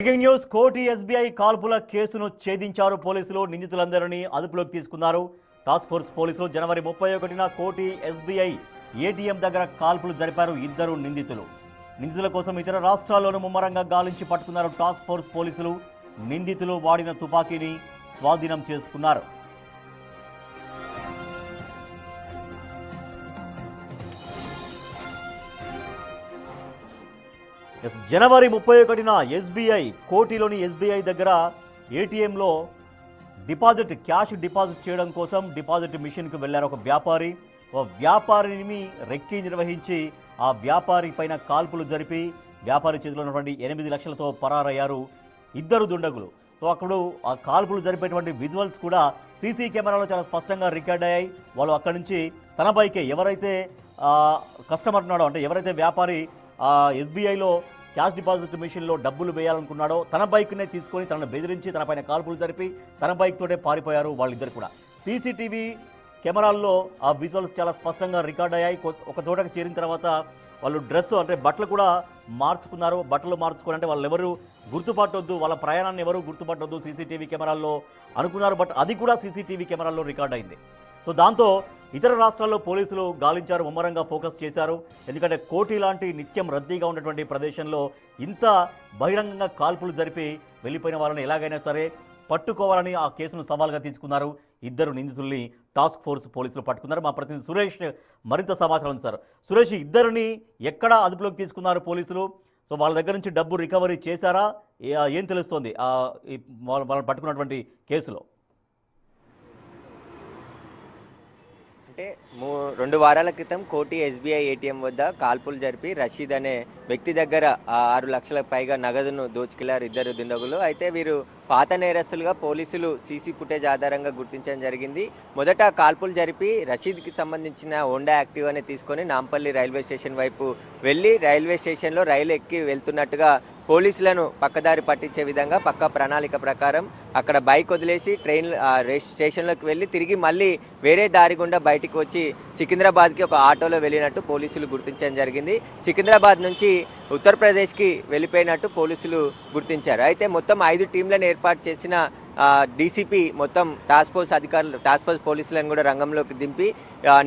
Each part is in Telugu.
బ్రేకింగ్ న్యూస్ కోటి ఎస్బీఐ కాల్పుల కేసును ఛేదించారు పోలీసులు. నిందితులందరినీ అదుపులోకి తీసుకున్నారు. టాస్క్ ఫోర్స్ పోలీసులు జనవరి 31న కోటి ఎస్బీఐ ఏటీఎం దగ్గర కాల్పులు జరిపారు. ఇద్దరు నిందితుల కోసం ఇతర రాష్ట్రాల్లోనూ ముమ్మరంగా గాలించి పట్టుకున్నారు టాస్క్ ఫోర్స్ పోలీసులు. నిందితులు వాడిన తుపాకీని స్వాధీనం చేసుకున్నారు. జనవరి 31న ఎస్బీఐ కోటిలోని ఎస్బీఐ దగ్గర ఏటీఎంలో క్యాష్ డిపాజిట్ చేయడం కోసం డిపాజిట్ మిషన్కి వెళ్ళారు ఒక వ్యాపారిని రెక్కి నిర్వహించి ఆ వ్యాపారి పైన కాల్పులు జరిపి వ్యాపారి చేతిలో ఉన్నటువంటి 8 లక్షలతో పరారయ్యారు ఇద్దరు దుండగులు. సో అక్కడ ఆ కాల్పులు జరిపేటువంటి విజువల్స్ కూడా సీసీ కెమెరాలో చాలా స్పష్టంగా రికార్డ్ అయ్యాయి. వాళ్ళు అక్కడి నుంచి తన బైకే ఎవరైతే కస్టమర్ ఉన్నాడో, అంటే ఎవరైతే వ్యాపారి ఎస్బీఐలో క్యాష్ డిపాజిట్ మిషన్లో డబ్బులు వేయాలనుకున్నాడో తన బైక్నే తీసుకొని తనను బెదిరించి తన పైన కాల్పులు జరిపి తన బైక్ తోటే పారిపోయారు వాళ్ళిద్దరు కూడా. సీసీటీవీ కెమెరాల్లో ఆ విజువల్స్ చాలా స్పష్టంగా రికార్డ్ అయ్యాయి. ఒక చోటకి చేరిన తర్వాత వాళ్ళు బట్టలు కూడా మార్చుకున్నారు. బట్టలు మార్చుకుని అంటే వాళ్ళు ఎవరు గుర్తుపట్టొద్దు, వాళ్ళ ప్రయాణాన్ని ఎవరు గుర్తుపట్టొద్దు సీసీటీవీ కెమెరాల్లో అనుకున్నారు. బట్ అది కూడా సీసీటీవీ కెమెరాల్లో రికార్డ్ అయింది. సో దాంతో ఇతర రాష్ట్రాల్లో పోలీసులు గాలించారు, ముమ్మరంగా ఫోకస్ చేశారు. ఎందుకంటే కోటి లాంటి నిత్యం రద్దీగా ఉన్నటువంటి ప్రదేశంలో ఇంత బహిరంగంగా కాల్పులు జరిపి వెళ్ళిపోయిన వాళ్ళని ఎలాగైనా సరే పట్టుకోవాలని ఆ కేసును సవాల్గా తీసుకున్నారు. ఇద్దరు నిందితుల్ని టాస్క్ ఫోర్స్ పోలీసులు పట్టుకున్నారు. మా ప్రతినిధి సురేష్ మరింత సమాచారం ఉంది. సార్ సురేష్, ఇద్దరిని ఎక్కడ అదుపులోకి తీసుకున్నారు పోలీసులు? సో వాళ్ళ దగ్గర నుంచి డబ్బు రికవరీ చేశారా? ఏం తెలుస్తోంది వాళ్ళని పట్టుకున్నటువంటి కేసులో? అంటే 2 వారాల క్రితం కోటి ఎస్బీఐ ఏటీఎం వద్ద కాల్పులు జరిపి రషీద్ అనే వ్యక్తి దగ్గర 6 లక్షలకు పైగా నగదును దోచుకెళ్లారు ఇద్దరు దుండగులు. అయితే వీరు పాత నేరస్తులుగా పోలీసులు సీసీ ఫుటేజ్ ఆధారంగా గుర్తించడం జరిగింది. మొదట కాల్పులు జరిపి రషీద్కి సంబంధించిన హోండా యాక్టివాని తీసుకొని నాంపల్లి రైల్వే స్టేషన్ వైపు వెళ్ళి రైల్వే స్టేషన్లో రైలు ఎక్కి వెళ్తున్నట్టుగా పోలీసులను పక్కదారి పట్టించే విధంగా పక్క ప్రణాళిక ప్రకారం అక్కడ బైక్ వదిలేసి స్టేషన్లోకి వెళ్ళి తిరిగి మళ్ళీ వేరే దారి గుండా బయటికి వచ్చి సికింద్రాబాద్కి ఒక ఆటోలో వెళ్ళినట్టు పోలీసులు గుర్తించడం జరిగింది. సికింద్రాబాద్ నుంచి ఉత్తరప్రదేశ్కి వెళ్ళిపోయినట్టు పోలీసులు గుర్తించారు. అయితే మొత్తం 5 టీంలను ఏర్పాటు చేసిన డీసీపీ మొత్తం టాస్క్ ఫోర్స్ పోలీసులను కూడా రంగంలోకి దింపి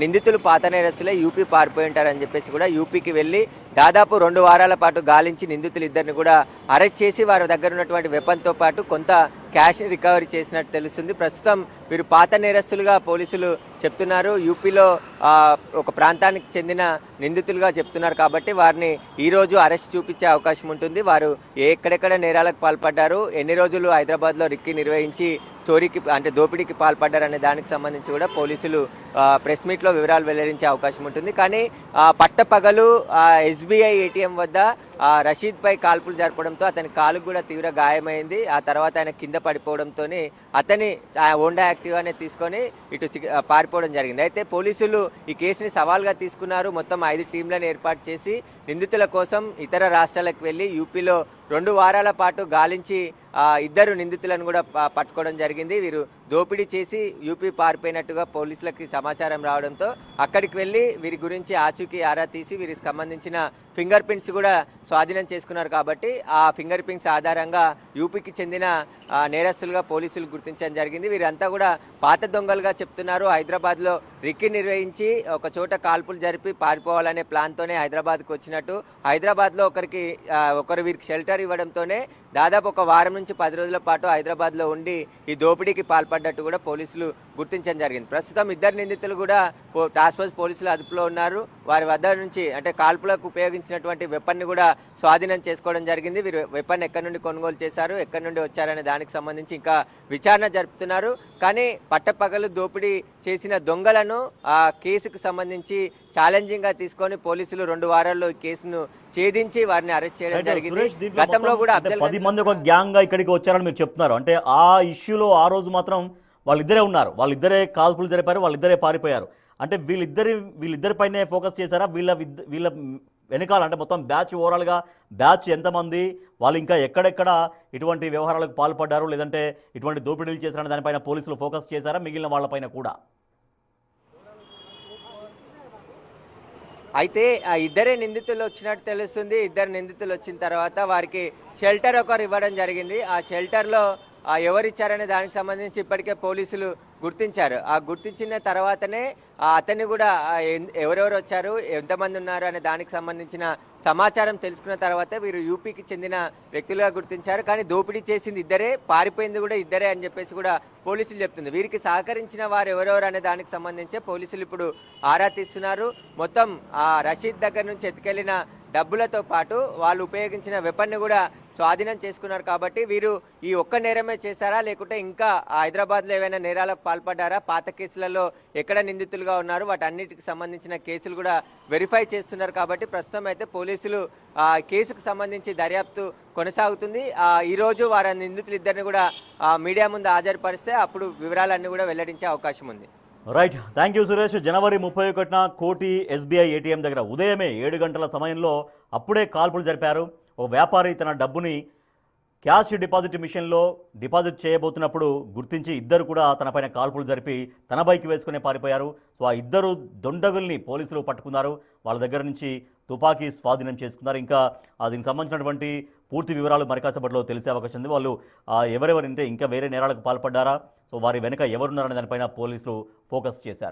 నిందితులు పాత నేరస్తులే యూపీ పారిపోయి ఉంటారని చెప్పేసి కూడా యూపీకి వెళ్ళి దాదాపు 2 వారాల పాటు గాలించి నిందితులు ఇద్దరిని కూడా అరెస్ట్ చేసి వారి దగ్గర ఉన్నటువంటి వెపన్తో పాటు కొంత క్యాష్ రికవరీ చేసినట్టు తెలుస్తుంది. ప్రస్తుతం వీరు పాత నేరస్తులుగా పోలీసులు చెప్తున్నారు. యూపీలో ఒక ప్రాంతానికి చెందిన నిందితులుగా చెప్తున్నారు కాబట్టి వారిని ఈరోజు అరెస్ట్ చూపించే అవకాశం ఉంటుంది. వారు ఎక్కడెక్కడ నేరాలకు పాల్పడ్డారు, ఎన్ని రోజులు హైదరాబాద్లో రిక్కి నిర్వహించి చోరీకి అంటే దోపిడీకి పాల్పడ్డారనే దానికి సంబంధించి కూడా పోలీసులు ప్రెస్ మీట్లో వివరాలు వెల్లడించే అవకాశం ఉంటుంది. కానీ పట్టపగలు ఎస్బీఐ ఏటీఎం వద్ద రషీద్పై కాల్పులు జరపడంతో అతని కాలుకు కూడా తీవ్ర గాయమైంది. ఆ తర్వాత ఆయన కింద పడిపోవడంతో అతని హోండా యాక్టివానే తీసుకొని ఇటు పారిపోవడం జరిగింది. అయితే పోలీసులు ఈ కేసుని సవాల్గా తీసుకున్నారు. మొత్తం 5 టీంలను ఏర్పాటు చేసి నిందితుల కోసం ఇతర రాష్ట్రాలకు వెళ్ళి యూపీలో 2 వారాల పాటు గాలించి ఇద్దరు నిందితులను కూడా పట్టుకోవడం జరిగింది. వీరు దోపిడీ చేసి యూపీ పారిపోయినట్టుగా పోలీసులకి సమాచారం రావడంతో అక్కడికి వెళ్ళి వీరి గురించి ఆచూకీ ఆరా తీసి వీరికి సంబంధించిన ఫింగర్ ప్రింట్స్ కూడా స్వాధీనం చేసుకున్నారు. కాబట్టి ఆ ఫింగర్ ప్రింట్స్ ఆధారంగా యూపీకి చెందిన నేరస్తులుగా పోలీసులు గుర్తించడం జరిగింది. వీరంతా కూడా పాత దొంగలుగా చెప్తున్నారు. హైదరాబాద్లో రిక్కి నిర్వహించి ఒక చోట కాల్పులు జరిపి పారిపోవాలనే ప్లాన్తోనే హైదరాబాద్కు వచ్చినట్టు, హైదరాబాద్లో ఒకరు వీరికి షెల్టర్ ఇవ్వడంతోనే దాదాపు ఒక వారం నుంచి 10 రోజుల పాటు హైదరాబాద్లో ఉండి ఈ దోపిడీకి పాల్పడ్డట్టు కూడా పోలీసులు గుర్తించడం జరిగింది. ప్రస్తుతం ఇద్దరు నిందితులు కూడా టాస్క్ ఫోర్స్ పోలీసులు అదుపులో ఉన్నారు. వారి వద్ద నుంచి అంటే కాల్పులకు ఉపయోగించినటువంటి వెపన్ని కూడా స్వాధీనం చేసుకోవడం జరిగింది. వీరు వెపన్ ఎక్కడి నుండి కొనుగోలు చేశారు, ఎక్కడి నుండి వచ్చారనే దానికి సంబంధించి ఇంకా విచారణ జరుపుతున్నారు. కానీ పట్టపగలు దోపిడీ చేసిన దొంగలను ఆ కేసుకు సంబంధించి ఛాలెంజింగ్ గా తీసుకొని పోలీసులు 2 వారాల్లో ఈ కేసును ఛేదించి వారిని అరెస్ట్ చేయడం జరిగింది. గతంలో కూడా 10 మంది ఒక గ్యాంగ్ గా ఇక్కడికి వచ్చారని మీరు చెప్తున్నారు. అంటే ఆ ఇష్యూలో ఆ రోజు మాత్రం వాళ్ళిద్దరే ఉన్నారు, వాళ్ళిద్దరే కాల్పులు జరిపారు, వాళ్ళిద్దరే పారిపోయారు. అంటే వీళ్ళిద్దరిపైనే ఫోకస్ చేశారా? వీళ్ళ వెనకాల అంటే మొత్తం ఓవరాల్గా బ్యాచ్ ఎంతమంది, వాళ్ళు ఇంకా ఎక్కడెక్కడ ఇటువంటి వ్యవహారాలకు పాల్పడ్డారు, లేదంటే ఇటువంటి దోపిడీలు చేశారని దానిపైన పోలీసులు ఫోకస్ చేశారా మిగిలిన వాళ్ళపైన కూడా? అయితే ఆ ఇద్దరే నిందితులు వచ్చినట్టు తెలుస్తుంది. ఇద్దరు నిందితులు వచ్చిన తర్వాత వారికి షెల్టర్ ఒకరు ఇవ్వడం జరిగింది. ఆ షెల్టర్లో ఎవరిచ్చారనే దానికి సంబంధించి ఇప్పటికే పోలీసులు గుర్తించారు. ఆ గుర్తించిన తర్వాతనే అతన్ని కూడా ఎవరెవరు వచ్చారు, ఎంతమంది ఉన్నారు అనే దానికి సంబంధించిన సమాచారం తెలుసుకున్న తర్వాతే వీరు యూపీకి చెందిన వ్యక్తులుగా గుర్తించారు. కానీ దోపిడీ చేసింది ఇద్దరే, పారిపోయింది కూడా ఇద్దరే అని చెప్పేసి కూడా పోలీసులు చెప్తుంది. వీరికి సహకరించిన వారు ఎవరెవరు అనే దానికి సంబంధించి పోలీసులు ఇప్పుడు ఆరా తీస్తున్నారు. మొత్తం ఆ రషీద్ దగ్గర నుంచి ఎత్తుకెళ్లిన డబ్బులతో పాటు వాళ్ళు ఉపయోగించిన వెపన్ని కూడా స్వాధీనం చేసుకున్నారు. కాబట్టి వీరు ఈ ఒక్క నేరమే చేశారా, లేకుంటే ఇంకా హైదరాబాద్లో ఏవైనా నేరాలకు పాల్పడ్డారా, పాత కేసులలో ఎక్కడ నిందితులుగా ఉన్నారు, వాటన్నిటికి సంబంధించిన కేసులు కూడా వెరిఫై చేస్తున్నారు. కాబట్టి ప్రస్తుతం అయితే పోలీసులు కేసుకు సంబంధించి దర్యాప్తు కొనసాగుతుంది. ఈరోజు వారి నిందితులు ఇద్దరిని కూడా మీడియా ముందు హాజరుపరిస్తే అప్పుడు వివరాలన్నీ కూడా వెల్లడించే అవకాశం ఉంది. Right, thank you Suresh. జనవరి 31న కోటి ఎస్బీఐ ఏటీఎం దగ్గర ఉదయమే 7 గంటల సమయంలో అప్పుడే కాల్పులు జరిపారు. ఓ వ్యాపారి తన డబ్బుని క్యాష్ డిపాజిట్ మిషన్లో డిపాజిట్ చేయబోతున్నప్పుడు గుర్తించి ఇద్దరు కూడా తనపైన కాల్పులు జరిపి తన బైక్ వేసుకునే పారిపోయారు. సో ఆ ఇద్దరు దొండగుల్ని పోలీసులు పట్టుకున్నారు. వాళ్ళ దగ్గర నుంచి తుపాకీ స్వాధీనం చేసుకున్నారు. ఇంకా దీనికి సంబంధించినటువంటి పూర్తి వివరాలు మరి కాసేపట్లో తెలిసే అవకాశం ఉంది. వాళ్ళు ఎవరెవరంటే ఇంకా వేరే నేరాలకు పాల్పడ్డారా, సో వారి వెనుక ఎవరున్నారనే దానిపైన పోలీసులు ఫోకస్ చేశారు.